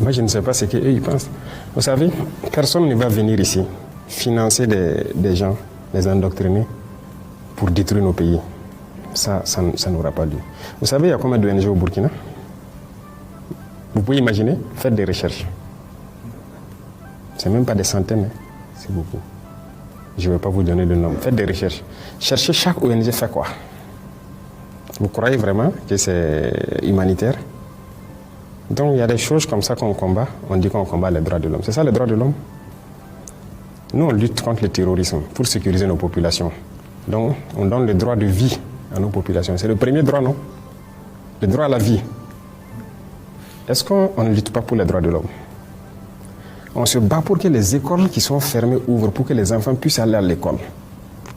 Moi, je ne sais pas ce qu'eux ils pensent. Vous savez, personne ne va venir ici financer des gens, les endoctriner pour détruire nos pays. Ça n'aura pas lieu. Vous savez, il y a combien d'ONG au Burkina? Vous pouvez imaginer, faites des recherches. C'est même pas des centaines, hein. C'est beaucoup. Je ne vais pas vous donner le nom. Faites des recherches. Cherchez chaque ONG fait quoi. Vous croyez vraiment que c'est humanitaire? Donc il y a des choses comme ça qu'on combat. On dit qu'on combat les droits de l'homme. C'est ça les droits de l'homme? Nous, on lutte contre le terrorisme pour sécuriser nos populations. Donc on donne le droit de vie à nos populations. C'est le premier droit, non? Le droit à la vie. Est-ce qu'on ne lutte pas pour les droits de l'homme? On se bat pour que les écoles qui sont fermées ouvrent, pour que les enfants puissent aller à l'école.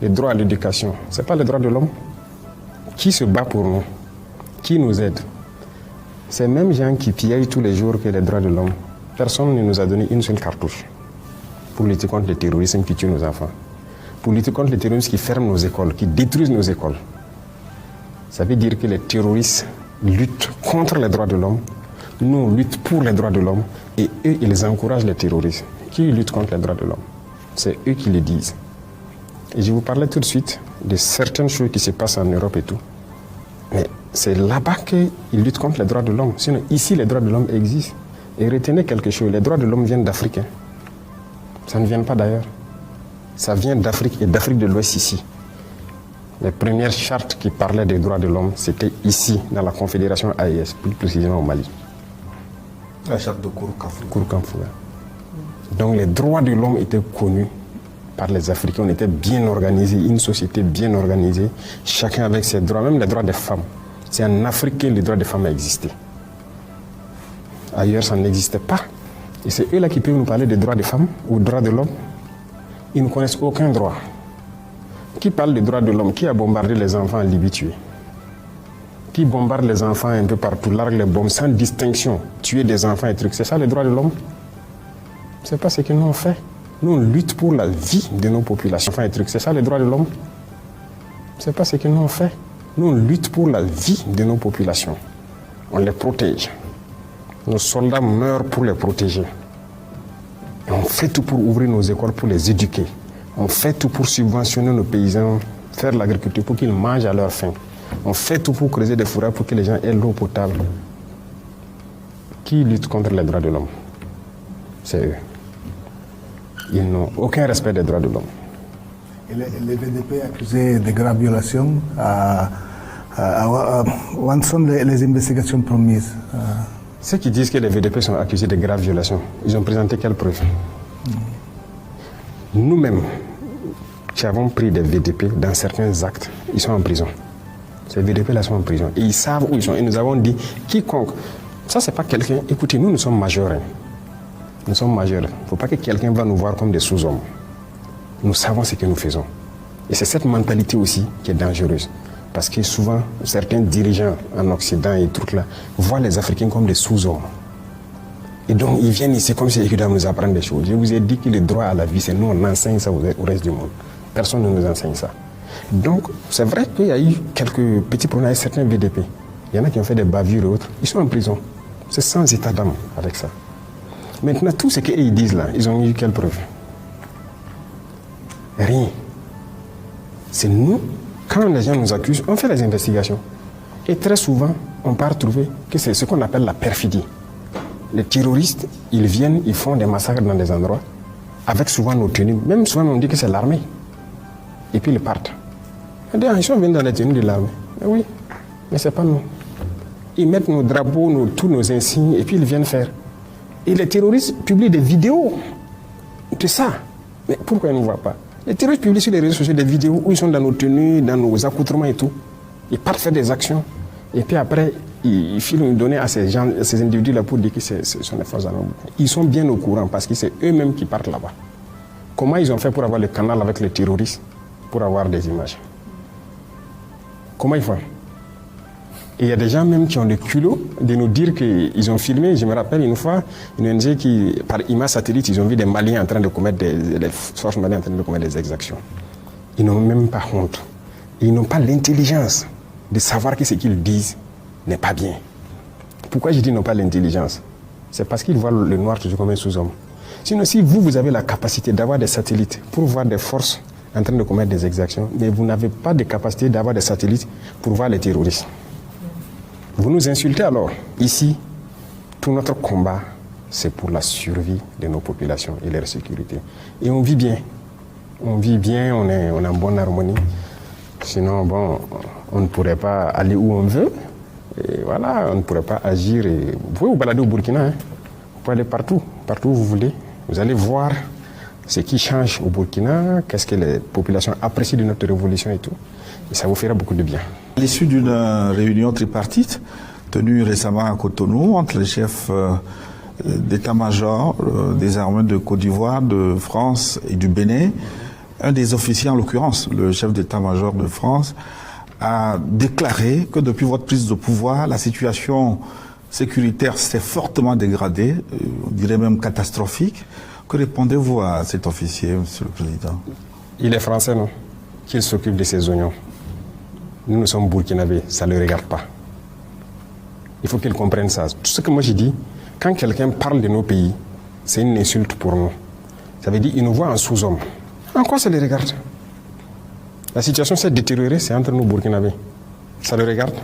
Le droit à l'éducation, ce n'est pas le droit de l'homme? Qui se bat pour nous? Qui nous aide? Ces mêmes gens qui pillent tous les jours que les droits de l'homme, personne ne nous a donné une seule cartouche pour lutter contre le terrorisme qui tue nos enfants, pour lutter contre le terrorisme qui ferme nos écoles, qui détruisent nos écoles. Ça veut dire que les terroristes luttent contre les droits de l'homme, nous on lutte pour les droits de l'homme, et eux ils encouragent les terroristes. Qui lutte contre les droits de l'homme? C'est eux qui le disent. Et je vous parlais tout de suite de certaines choses qui se passent en Europe et tout. Mais c'est là-bas qu'ils luttent contre les droits de l'homme. Sinon, ici, les droits de l'homme existent. Et retenez quelque chose, les droits de l'homme viennent d'Afrique. Hein. Ça ne vient pas d'ailleurs. Ça vient d'Afrique et d'Afrique de l'Ouest ici. Les premières chartes qui parlaient des droits de l'homme, c'était ici, dans la Confédération AES, plus précisément au Mali. La charte de Kouroukanfou. Kouroukanfou. Donc les droits de l'homme étaient connus par les Africains, on était bien organisés, une société bien organisée, chacun avec ses droits, même les droits des femmes. C'est en Afrique que les droits des femmes existaient. Ailleurs, ça n'existait pas. Et c'est eux là qui peuvent nous parler des droits des femmes ou des droits de l'homme. Ils ne connaissent aucun droit. Qui parle des droits de l'homme? Qui a bombardé les enfants en Libye tués? Qui bombarde les enfants un peu partout, largue les bombes sans distinction, tuer des enfants et trucs? C'est ça les droits de l'homme? C'est pas ce que nous on fait. Nous, on lutte pour la vie de nos populations. Enfin, c'est ça les droits de l'homme? C'est pas ce que nous on fait. Nous, on lutte pour la vie de nos populations. On les protège. Nos soldats meurent pour les protéger. Et on fait tout pour ouvrir nos écoles, pour les éduquer. On fait tout pour subventionner nos paysans, faire l'agriculture pour qu'ils mangent à leur faim. On fait tout pour creuser des fourrages pour que les gens aient l'eau potable. Qui lutte contre les droits de l'homme? C'est eux. Ils n'ont aucun respect des droits de l'homme. Et les VDP accusés de graves violations, où sont les investigations promises? Ceux qui disent que les VDP sont accusés de graves violations, ils ont présenté quelles preuves? Nous-mêmes, qui avons pris des VDP dans certains actes, ils sont en prison. Ces VDP-là sont en prison. Et ils savent où ils sont. Et nous avons dit, quiconque, ça c'est pas quelqu'un, écoutez, nous sommes majeurs. Hein. Nous sommes majeurs. Il ne faut pas que quelqu'un va nous voir comme des sous-hommes. Nous savons ce que nous faisons. Et c'est cette mentalité aussi qui est dangereuse. Parce que souvent, certains dirigeants en Occident et trucs là voient les Africains comme des sous-hommes. Et donc, ils viennent ici comme si ils doivent nous apprendre des choses. Je vous ai dit que le droit à la vie, c'est nous, on enseigne ça au reste du monde. Personne ne nous enseigne ça. Donc, c'est vrai qu'il y a eu quelques petits problèmes avec certains VDP. Il y en a qui ont fait des bavures et autres. Ils sont en prison. C'est sans état d'âme avec ça. Maintenant, tout ce qu'ils disent là, ils ont eu quelle preuve? Rien. C'est nous, quand les gens nous accusent, on fait les investigations. Et très souvent, on part trouver que c'est ce qu'on appelle la perfidie. Les terroristes, ils viennent, ils font des massacres dans des endroits, avec souvent nos tenues. Même souvent, on dit que c'est l'armée. Et puis ils partent. Ils sont venus dans les tenues de l'armée. Oui, mais ce n'est pas nous. Ils mettent nos drapeaux, tous nos insignes, et puis ils viennent faire. Et les terroristes publient des vidéos de ça. Mais pourquoi ils ne voient pas? Les terroristes publient sur les réseaux sociaux des vidéos où ils sont dans nos tenues, dans nos accoutrements et tout. Ils partent faire des actions. Et puis après, ils filent une donnée à ces gens, à ces individus-là pour dire que ce sont les forces armées. Ils sont bien au courant parce que c'est eux-mêmes qui partent là-bas. Comment ils ont fait pour avoir le canal avec les terroristes, pour avoir des images? Comment ils font? Et il y a des gens même qui ont le culot de nous dire qu'ils ont filmé. Je me rappelle une fois, une ONG qui, par image satellite, ils ont vu des Maliens en train de commettre les forces maliennes en train de commettre des exactions. Ils n'ont même pas honte. Ils n'ont pas l'intelligence de savoir que ce qu'ils disent n'est pas bien. Pourquoi je dis qu'ils n'ont pas l'intelligence? C'est parce qu'ils voient le noir toujours comme un sous-homme. Sinon, si vous avez la capacité d'avoir des satellites pour voir des forces en train de commettre des exactions, mais vous n'avez pas de capacité d'avoir des satellites pour voir les terroristes. Vous nous insultez alors. Ici, tout notre combat, c'est pour la survie de nos populations et leur sécurité. Et on vit bien. On vit bien, on est en bonne harmonie. Sinon, bon, on ne pourrait pas aller où on veut. Et voilà, on ne pourrait pas agir. Et vous pouvez vous balader au Burkina. Hein. Vous pouvez aller partout où vous voulez. Vous allez voir ce qui change au Burkina, qu'est-ce que les populations apprécient de notre révolution et tout. Et ça vous fera beaucoup de bien. À l'issue d'une réunion tripartite tenue récemment à Cotonou entre les chefs d'état-major des armées de Côte d'Ivoire, de France et du Bénin, un des officiers, en l'occurrence le chef d'état-major de France, a déclaré que depuis votre prise de pouvoir, la situation sécuritaire s'est fortement dégradée, on dirait même catastrophique. Que répondez-vous à cet officier, Monsieur le Président? Il est français, non? Qu'il s'occupe de ses oignons. Nous sommes burkinabés, ça ne le regarde pas. Il faut qu'il comprenne ça. Tout ce que moi j'ai dit, quand quelqu'un parle de nos pays, c'est une insulte pour nous. Ça veut dire qu'il nous voit en sous-homme. En quoi ça le regarde? La situation s'est détériorée, c'est entre nous burkinabés. Ça le regarde?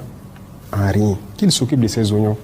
En rien. Qu'il s'occupe de ses oignons.